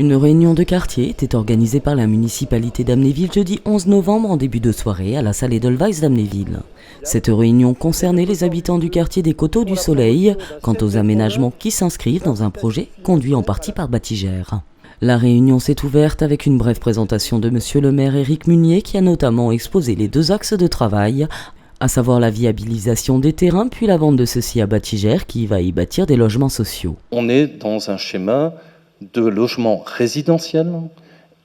Une réunion de quartier était organisée par la municipalité d'Amnéville jeudi 11 novembre en début de soirée à la salle Edelweiss d'Amnéville. Cette réunion concernait les habitants du quartier des Coteaux du Soleil quant aux aménagements qui s'inscrivent dans un projet conduit en partie par Batigère. La réunion s'est ouverte avec une brève présentation de monsieur le maire Éric Munier qui a notamment exposé les deux axes de travail, à savoir la viabilisation des terrains puis la vente de ceux-ci à Batigère qui va y bâtir des logements sociaux. On est dans un schéma de logement résidentiel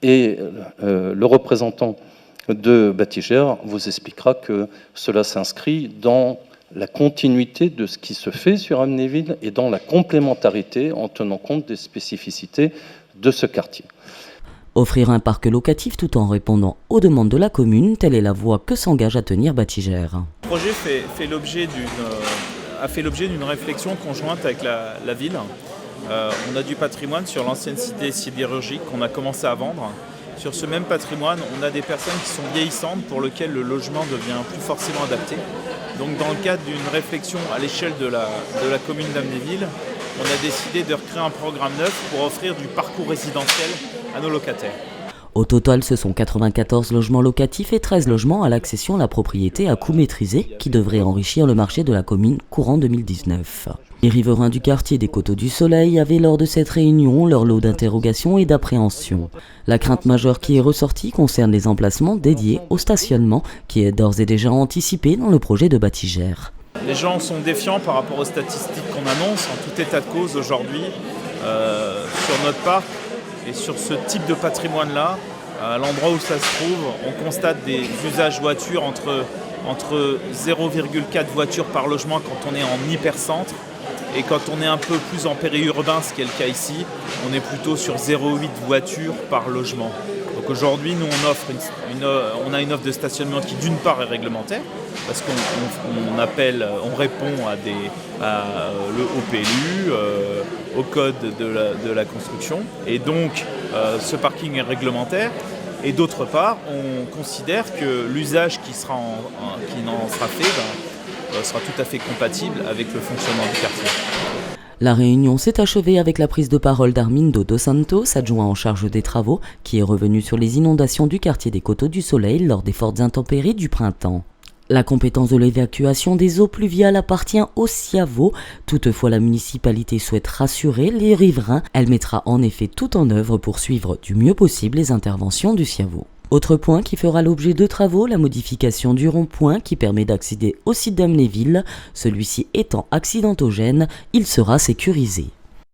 et le représentant de Batigère vous expliquera que cela s'inscrit dans la continuité de ce qui se fait sur Amnéville et dans la complémentarité en tenant compte des spécificités de ce quartier. Offrir un parc locatif tout en répondant aux demandes de la commune, telle est la voie que s'engage à tenir Batigère. Le projet a fait l'objet d'une réflexion conjointe avec la ville. On a du patrimoine sur l'ancienne cité sidérurgique qu'on a commencé à vendre. Sur ce même patrimoine, on a des personnes qui sont vieillissantes pour lesquelles le logement devient plus forcément adapté. Donc dans le cadre d'une réflexion à l'échelle de la commune d'Amnéville, on a décidé de recréer un programme neuf pour offrir du parcours résidentiel à nos locataires. Au total, ce sont 94 logements locatifs et 13 logements à l'accession à la propriété à coût maîtrisé qui devraient enrichir le marché de la commune courant 2019. Les riverains du quartier des Coteaux du Soleil avaient lors de cette réunion leur lot d'interrogations et d'appréhensions. La crainte majeure qui est ressortie concerne les emplacements dédiés au stationnement qui est d'ores et déjà anticipé dans le projet de Batigère. Les gens sont défiants par rapport aux statistiques qu'on annonce en tout état de cause aujourd'hui sur notre parc. Et sur ce type de patrimoine-là, à l'endroit où ça se trouve, on constate des usages voitures entre 0,4 voitures par logement quand on est en hypercentre. Et quand on est un peu plus en périurbain, ce qui est le cas ici, on est plutôt sur 0,8 voitures par logement. Donc aujourd'hui, nous, on a une offre de stationnement qui, d'une part, est réglementaire, parce on répond au PLU, au code de la construction, et donc ce parking est réglementaire. Et d'autre part, on considère que l'usage qui en sera fait sera tout à fait compatible avec le fonctionnement du quartier. La réunion s'est achevée avec la prise de parole d'Armindo dos Santos, adjoint en charge des travaux, qui est revenu sur les inondations du quartier des Coteaux du Soleil lors des fortes intempéries du printemps. La compétence de l'évacuation des eaux pluviales appartient au SIAVO. Toutefois, la municipalité souhaite rassurer les riverains. Elle mettra en effet tout en œuvre pour suivre du mieux possible les interventions du SIAVO. Autre point qui fera l'objet de travaux, la modification du rond-point qui permet d'accéder au site d'Amnéville. Celui-ci étant accidentogène, il sera sécurisé.